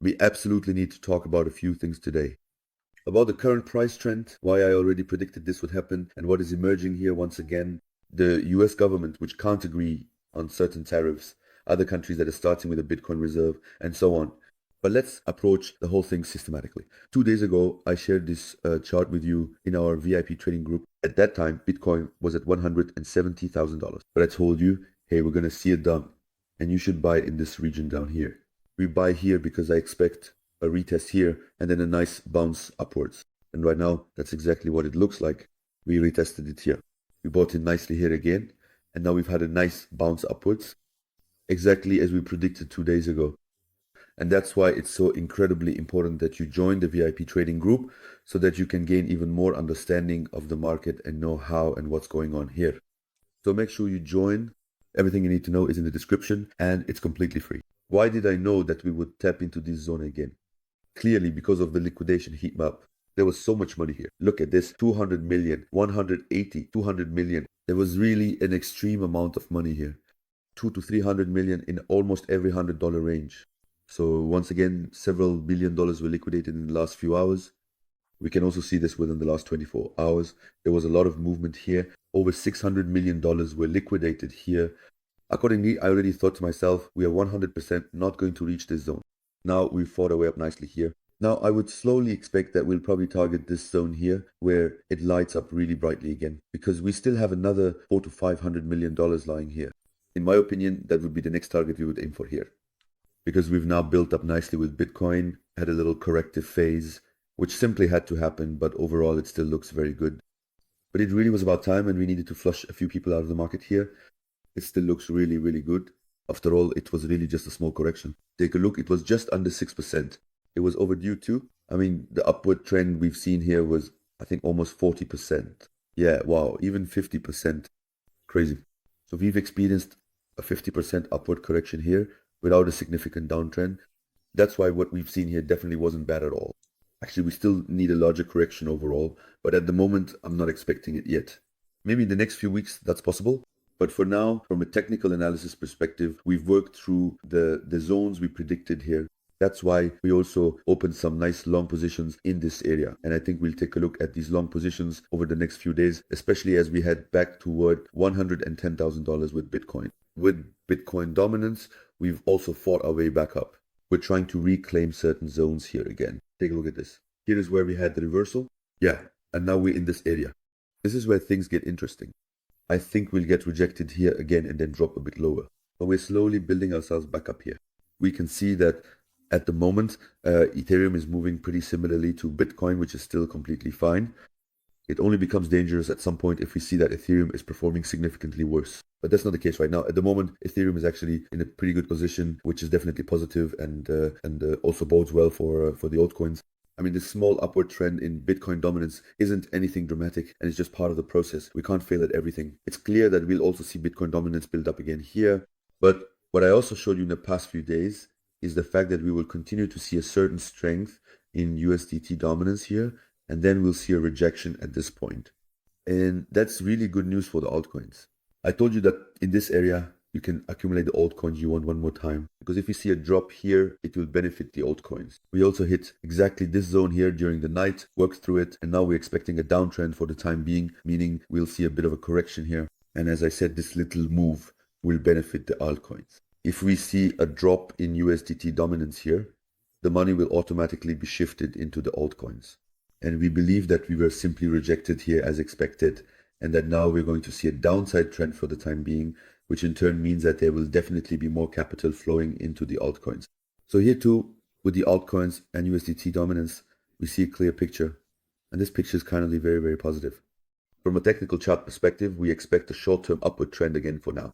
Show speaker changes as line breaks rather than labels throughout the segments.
We absolutely need to talk about a few things today. About the current price trend, why I already predicted this would happen, and what is emerging here once again. The US government, which can't agree on certain tariffs, other countries that are starting with a Bitcoin reserve, and so on. But let's approach the whole thing systematically. 2 days ago, I shared this chart with you in our VIP trading group. At that time, Bitcoin was at $170,000. But I told you, hey, we're going to see it done. And you should buy in this region down here. We buy here because I expect a retest here and then a nice bounce upwards. And right now, that's exactly what it looks like. We retested it here. We bought in nicely here again. And now we've had a nice bounce upwards, exactly as we predicted 2 days ago. And that's why it's so incredibly important that you join the VIP trading group so that you can gain even more understanding of the market and know how and what's going on here. So make sure you join. Everything you need to know is in the description and it's completely free. Why did I know that we would tap into this zone again? Clearly because of the liquidation heat map. There was so much money here. Look at this, 200 million, 180, 200 million. There was really an extreme amount of money here. 200 to 300 million in almost every $100 range. So once again, several $billion were liquidated in the last few hours. We can also see this within the last 24 hours. There was a lot of movement here. Over $600 million were liquidated here. Accordingly, I already thought to myself, we are 100% not going to reach this zone. Now we've fought our way up nicely here. Now I would slowly expect that we'll probably target this zone here where it lights up really brightly again, because we still have another $400 to $500 million lying here. In my opinion, that would be the next target we would aim for here. Because we've now built up nicely with Bitcoin, had a little corrective phase, which simply had to happen, but overall it still looks very good. But it really was about time and we needed to flush a few people out of the market here. It still looks really, really good. After all, it was really just a small correction. Take a look, it was just under 6%. It was overdue too. I mean, the upward trend we've seen here was, I think, almost 40%. Yeah, wow, even 50%. Crazy. So we've experienced a 50% upward correction here without a significant downtrend. That's why what we've seen here definitely wasn't bad at all. Actually, we still need a larger correction overall, but at the moment, I'm not expecting it yet. Maybe in the next few weeks, that's possible. But for now, from a technical analysis perspective, we've worked through the zones we predicted here. That's why we also opened some nice long positions in this area. And I think we'll take a look at these long positions over the next few days, especially as we head back toward $110,000 with Bitcoin. With Bitcoin dominance, we've also fought our way back up. We're trying to reclaim certain zones here again. Take a look at this. Here is where we had the reversal. Yeah, and now we're in this area. This is where things get interesting. I think we'll get rejected here again and then drop a bit lower. But we're slowly building ourselves back up here. We can see that at the moment, Ethereum is moving pretty similarly to Bitcoin, which is still completely fine. It only becomes dangerous at some point if we see that Ethereum is performing significantly worse. But that's not the case right now. At the moment, Ethereum is actually in a pretty good position, which is definitely positive and also bodes well for the altcoins. I mean, this small upward trend in Bitcoin dominance isn't anything dramatic, and it's just part of the process. We can't fail at everything. It's clear that we'll also see Bitcoin dominance build up again here. But what I also showed you in the past few days is the fact that we will continue to see a certain strength in USDT dominance here, and then we'll see a rejection at this point. And that's really good news for the altcoins. I told you that in this area, you can accumulate the altcoins you want one more time, because if you see a drop here, it will benefit the altcoins. We also hit exactly this zone here during the night, worked through it, and now we're expecting a downtrend for the time being, meaning we'll see a bit of a correction here. And as I said, this little move will benefit the altcoins. If we see a drop in USDT dominance here, the money will automatically be shifted into the altcoins. And we believe that we were simply rejected here as expected, and that now we're going to see a downside trend for the time being, which in turn means that there will definitely be more capital flowing into the altcoins. So here too, with the altcoins and USDT dominance, we see a clear picture. And this picture is currently very, very positive. From a technical chart perspective, we expect a short-term upward trend again for now.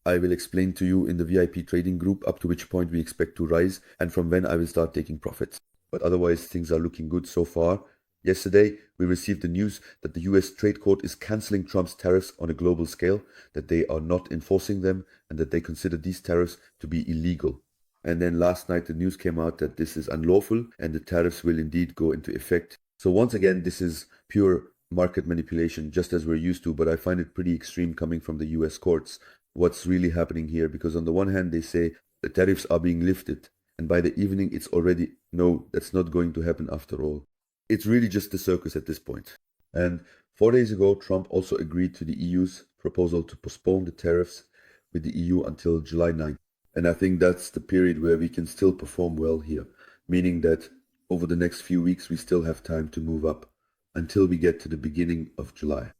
I will explain to you in the VIP trading group up to which point we expect to rise and from when I will start taking profits. But otherwise, things are looking good so far. Yesterday, we received the news that the US Trade Court is canceling Trump's tariffs on a global scale, that they are not enforcing them, and that they consider these tariffs to be illegal. And then last night, the news came out that this is unlawful and the tariffs will indeed go into effect. So once again, this is pure market manipulation, just as we're used to, but I find it pretty extreme coming from the US courts. What's really happening here, because on the one hand, they say the tariffs are being lifted, and by the evening it's already, no, that's not going to happen after all. It's really just a circus at this point. And 4 days ago, Trump also agreed to the EU's proposal to postpone the tariffs with the EU until July 9th. And I think that's the period where we can still perform well here, meaning that over the next few weeks we still have time to move up until we get to the beginning of July.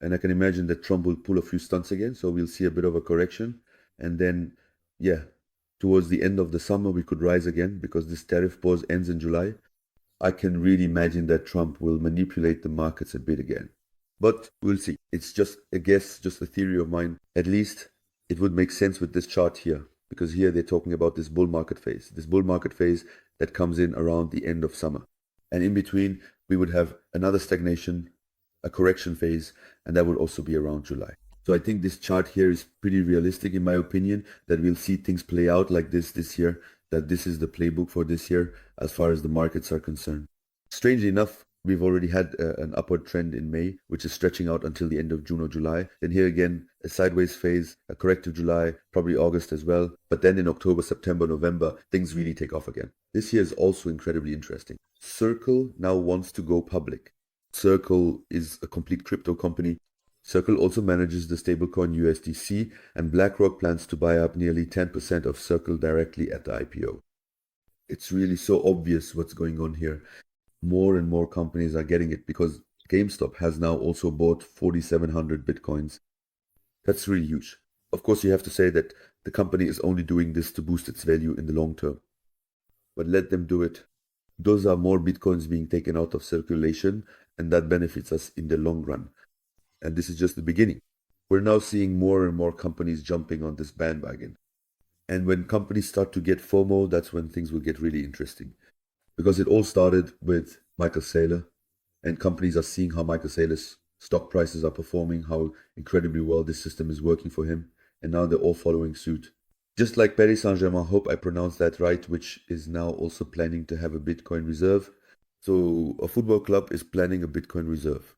And I can imagine that Trump will pull a few stunts again, so we'll see a bit of a correction. And then, yeah, towards the end of the summer, we could rise again because this tariff pause ends in July. I can really imagine that Trump will manipulate the markets a bit again. But we'll see. It's just a guess, just a theory of mine. At least it would make sense with this chart here, because here they're talking about this bull market phase that comes in around the end of summer. And in between, we would have another stagnation, a correction phase, and that would also be around July. So I think this chart here is pretty realistic in my opinion, that we'll see things play out like this year, that this is the playbook for this year as far as the markets are concerned. Strangely enough, we've already had an upward trend in May, which is stretching out until the end of June or July. Then here again, a sideways phase, a corrective July, probably August as well. But then in October, September, November, things really take off again. This year is also incredibly interesting. Circle now wants to go public. Circle is a complete crypto company. Circle also manages the stablecoin USDC, and BlackRock plans to buy up nearly 10% of Circle directly at the IPO. It's really so obvious what's going on here. More and more companies are getting it because GameStop has now also bought 4,700 Bitcoins. That's really huge. Of course, you have to say that the company is only doing this to boost its value in the long term. But let them do it. Those are more Bitcoins being taken out of circulation, and that benefits us in the long run. And this is just the beginning. We're now seeing more and more companies jumping on this bandwagon. And when companies start to get FOMO, that's when things will get really interesting. Because it all started with Michael Saylor, and companies are seeing how Michael Saylor's stock prices are performing, how incredibly well this system is working for him, and now they're all following suit. Just like Paris Saint-Germain, hope I pronounced that right, which is now also planning to have a Bitcoin reserve. So a football club is planning a Bitcoin reserve.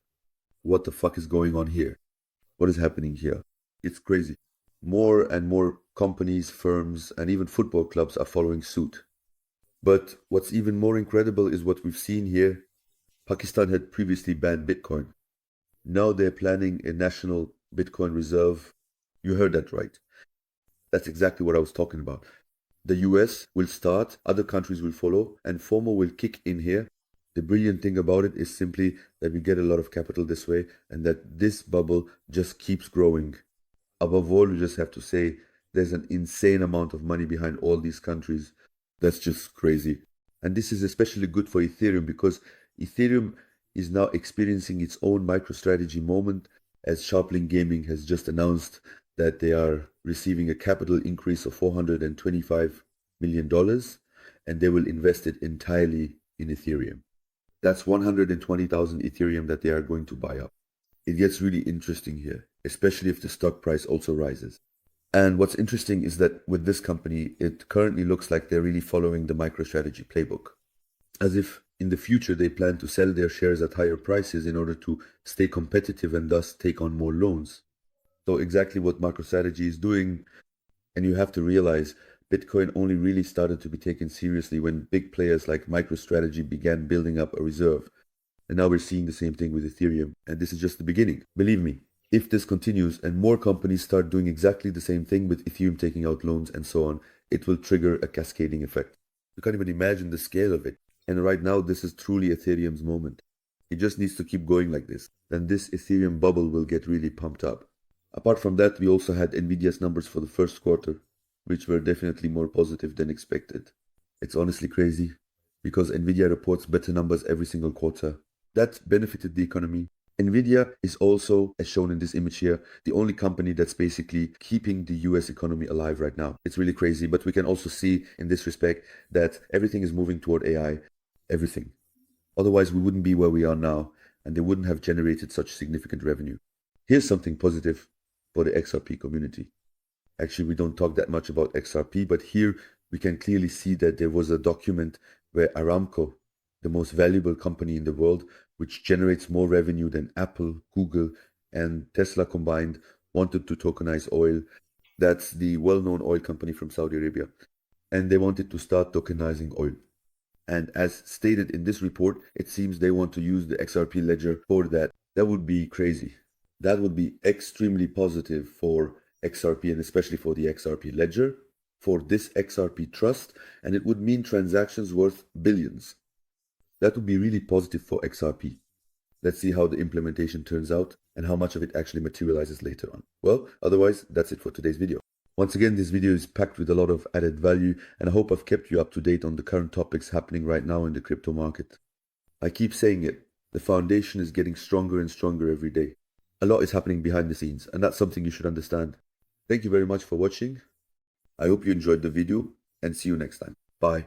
What the fuck is going on here? What is happening here? It's crazy. More and more companies, firms, and even football clubs are following suit. But what's even more incredible is what we've seen here. Pakistan had previously banned Bitcoin. Now they're planning a national Bitcoin reserve. You heard that right. That's exactly what I was talking about. The US will start, other countries will follow, and FOMO will kick in here. The brilliant thing about it is simply that we get a lot of capital this way, and that this bubble just keeps growing. Above all, you just have to say there's an insane amount of money behind all these countries. That's just crazy. And this is especially good for Ethereum because Ethereum is now experiencing its own MicroStrategy moment, as Sharplink Gaming has just announced that they are receiving a capital increase of $425 million, and they will invest it entirely in Ethereum. That's 120,000 Ethereum that they are going to buy up. It gets really interesting here, especially if the stock price also rises. And what's interesting is that with this company, it currently looks like they're really following the MicroStrategy playbook. As if in the future they plan to sell their shares at higher prices in order to stay competitive and thus take on more loans. So exactly what MicroStrategy is doing, and you have to realize Bitcoin only really started to be taken seriously when big players like MicroStrategy began building up a reserve. And now we're seeing the same thing with Ethereum, and this is just the beginning. Believe me, if this continues and more companies start doing exactly the same thing with Ethereum taking out loans and so on, it will trigger a cascading effect. You can't even imagine the scale of it. And right now, this is truly Ethereum's moment. It just needs to keep going like this. Then this Ethereum bubble will get really pumped up. Apart from that, we also had Nvidia's numbers for the first quarter, which were definitely more positive than expected. It's honestly crazy, because Nvidia reports better numbers every single quarter. That benefited the economy. Nvidia is also, as shown in this image here, the only company that's basically keeping the US economy alive right now. It's really crazy, but we can also see in this respect that everything is moving toward AI. Everything. Otherwise, we wouldn't be where we are now, and they wouldn't have generated such significant revenue. Here's something positive for the XRP community. Actually, we don't talk that much about XRP, but here we can clearly see that there was a document where Aramco, the most valuable company in the world, which generates more revenue than Apple, Google, and Tesla combined, wanted to tokenize oil. That's the well-known oil company from Saudi Arabia. and they wanted to start tokenizing oil. And as stated in this report, it seems they want to use the XRP ledger for that. That would be crazy. That would be extremely positive for XRP and especially for the XRP ledger, for this XRP trust, and it would mean transactions worth billions. That would be really positive for XRP. Let's see how the implementation turns out and how much of it actually materializes later on. Well, otherwise, that's it for today's video. Once again, this video is packed with a lot of added value, and I hope I've kept you up to date on the current topics happening right now in the crypto market. I keep saying it, the foundation is getting stronger and stronger every day. A lot is happening behind the scenes, and that's something you should understand. Thank you very much for watching. I hope you enjoyed the video, and see you next time. Bye.